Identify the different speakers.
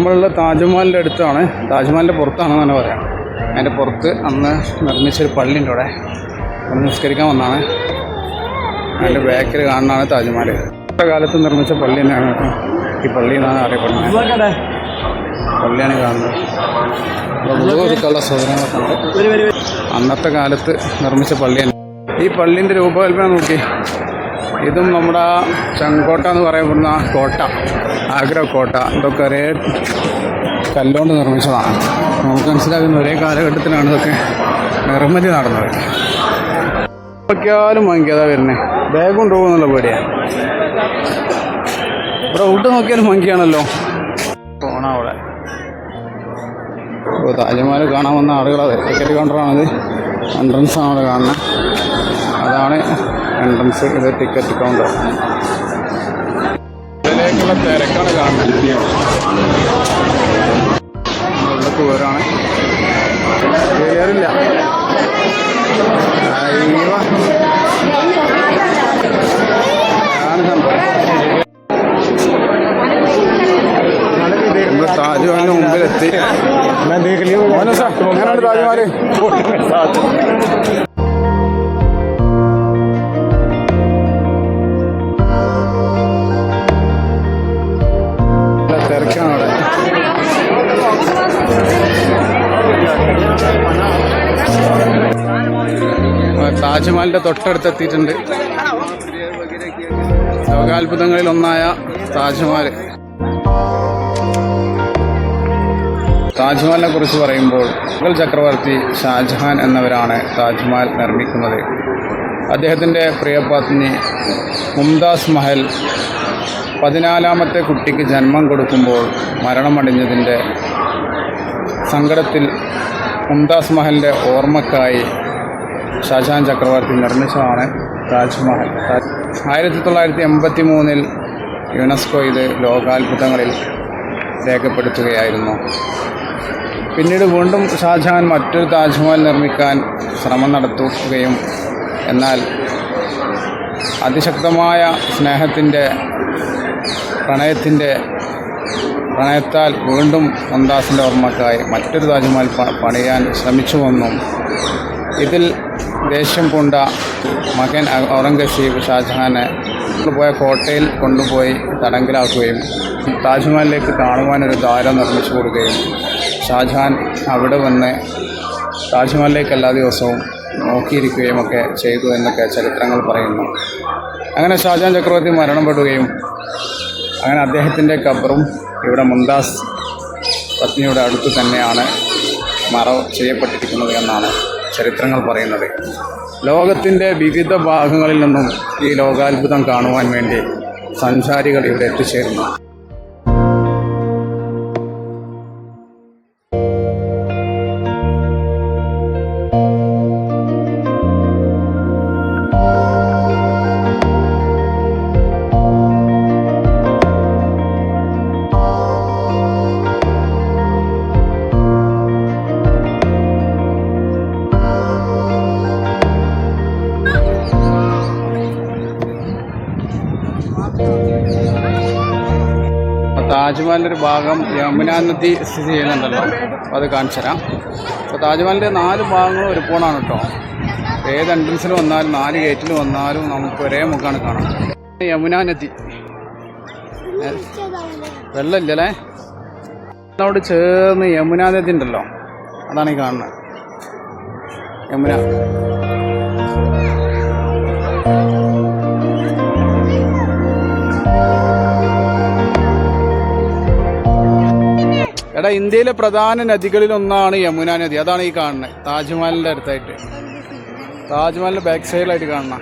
Speaker 1: നമ്മളുള്ള താജ്മഹലിൻ്റെ അടുത്താണ്, താജ്മഹലിൻ്റെ പുറത്താണെന്നാണ് പറയാം. അതിൻ്റെ പുറത്ത് അന്ന് നിർമ്മിച്ചൊരു പള്ളിയുണ്ട്. അവിടെ നിസ്കരിക്കാൻ വന്നാണ്. അതിൻ്റെ ബാക്കിൽ കാണുന്നതാണ് താജ്മഹൽ. കാലത്ത് നിർമ്മിച്ച പള്ളി തന്നെയാണ് കേട്ടോ. ഈ പള്ളി എന്നാണ് അറിയപ്പെടുന്നത്. പള്ളിയാണ് കാണുന്നത്. ഒരുക്കുള്ള സൗകര്യങ്ങളൊക്കെ ഉണ്ട്. അന്നത്തെ കാലത്ത് നിർമ്മിച്ച പള്ളിയാണ്. ഈ പള്ളിൻ്റെ രൂപകൽപ്പന നോക്കി. ഇതും നമ്മുടെ ചെങ്കോട്ട എന്ന് പറയപ്പെടുന്ന കോട്ട, ആഗ്ര കോട്ട, ഇതൊക്കെ ഒരേ കല്ലുകൊണ്ട് നിർമ്മിച്ചതാണ്. നമുക്ക് മനസ്സിലാക്കുന്ന ഒരേ കാലഘട്ടത്തിലാണ് ഇതൊക്കെ നിർമ്മിതി നടന്നത്. നോക്കിയാലും മങ്കിയതാ വരുന്നത്. ബാഗ് കൊണ്ടുപോകുന്നുള്ള പേടിയാണ്. ഇവിടെ ഊട്ട് നോക്കിയാലും മങ്കിയാണല്ലോ. പോണ അവിടെ താജ്മഹൽ കാണാൻ വന്ന ആളുകളത് ടിക്കറ്റ് കൗണ്ടറാണിത്. എൻട്രൻസാണ് അവിടെ കാണുന്നത്. അതാണ് എൻട്രൻസ്. ഇത് ടിക്കറ്റ് കൗണ്ടർ. ഇതിലേക്കുള്ള തിരക്കാണ് കാണുന്നത്. ഉള്ളിലേക്ക് പോരാണ്. കയറില്ല. നമ്മൾ താജ്മഹലിന് മുമ്പിലെത്തി. എങ്ങനെയുണ്ട് താജ്മഹൽ? തിരക്കാണ് അവിടെ. താജ്മഹലിൻ്റെ തൊട്ടടുത്തെത്തിയിട്ടുണ്ട്. ലോകാത്ഭുതങ്ങളിൽ ഒന്നായ താജ്മഹൽ. താജ്മഹലിനെ കുറിച്ച് പറയുമ്പോൾ മുഗൾ ചക്രവർത്തി ഷാജഹാൻ എന്നവരാണ് താജ്മഹൽ നിർമ്മിക്കുന്നത്. അദ്ദേഹത്തിൻ്റെ പ്രിയപത്നി മുംതാസ് മഹൽ 14ാമത്തെ കുട്ടിക്ക് ജന്മം കൊടുക്കുമ്പോൾ മരണമടഞ്ഞതിൻ്റെ സങ്കടത്തിൽ മുംതാസ് മഹലിൻ്റെ ഓർമ്മക്കായി ഷാജഹാൻ ചക്രവർത്തി നിർമ്മിച്ചതാണ് താജ്മഹൽ. 1983 യുനെസ്കോ ഇത് ലോകാത്ഭുതങ്ങളിൽ രേഖപ്പെടുത്തുകയായിരുന്നു. പിന്നീട് വീണ്ടും ഷാജഹാൻ മറ്റൊരു താജ്മഹൽ നിർമ്മിക്കാൻ ശ്രമം നടത്തുകയും എന്നാൽ അതിശക്തമായ പ്രണയത്താൽ വീണ്ടും മുംതാസിൻ്റെ ഓർമ്മക്കായി മറ്റൊരു താജ്മഹൽ പണിയാൻ ശ്രമിച്ചുവെന്നും ഇതിൽ ദേഷ്യം പൂണ്ട മകൻ ഔറംഗസീബ് ഷാജഹാനെ പോയ കോട്ടയിൽ കൊണ്ടുപോയി തടങ്കലാക്കുകയും താജ്മഹലിലേക്ക് കാണുവാനൊരു ദ്വാരം നിർമ്മിച്ചു കൊടുക്കുകയും ഷാജഹാൻ അവിടെ വന്ന് താജ്മഹലിലേക്ക് എല്ലാ ദിവസവും നോക്കിയിരിക്കുകയും ഒക്കെ ചെയ്തു എന്നൊക്കെ ചരിത്രങ്ങൾ പറയുന്നു. അങ്ങനെ ഷാജഹാൻ ചക്രവർത്തി മരണപ്പെടുകയും അങ്ങനെ അദ്ദേഹത്തിൻ്റെ ഖബറും ഇവിടെ മുംതാസ് പത്നിയുടെ അടുത്ത് തന്നെയാണ് മറവ് ചെയ്യപ്പെട്ടിരിക്കുന്നത് എന്നാണ് ചരിത്രങ്ങൾ പറയുന്നത്. ലോകത്തിൻ്റെ വിവിധ ഭാഗങ്ങളിൽ നിന്നും ഈ ലോകാത്ഭുതം കാണുവാൻ വേണ്ടി സഞ്ചാരികൾ ഇവിടെ എത്തിച്ചേരുന്നു. താജ്മഹലിൻ്റെ ഒരു ഭാഗം യമുന നദി സ്ഥിതി ചെയ്യുന്നുണ്ടല്ലോ, അത് കാണിച്ചു തരാം. അപ്പോൾ താജ്മഹലിൻ്റെ 4 ഭാഗങ്ങളും ഒരു പോണാണ് കേട്ടോ. ഏത് എൻട്രൻസിൽ വന്നാലും 4 ഗേറ്റിൽ വന്നാലും നമുക്ക് ഒരേ മുഖമാണ് കാണാം. യമുന നദി വെള്ളമില്ലല്ലേ, അതിനോട് ചേർന്ന് യമുന നദി ഉണ്ടല്ലോ, അതാണ് ഈ കാണുന്നത് യമുന. എടാ, ഇന്ത്യയിലെ പ്രധാന നദികളിലൊന്നാണ് യമുന നദി. അതാണ് ഈ കാണുന്നത് താജ്മഹലിൻ്റെ അടുത്തായിട്ട്, താജ്മഹലിൻ്റെ ബാക്ക് സൈഡിലായിട്ട് കാണുന്ന.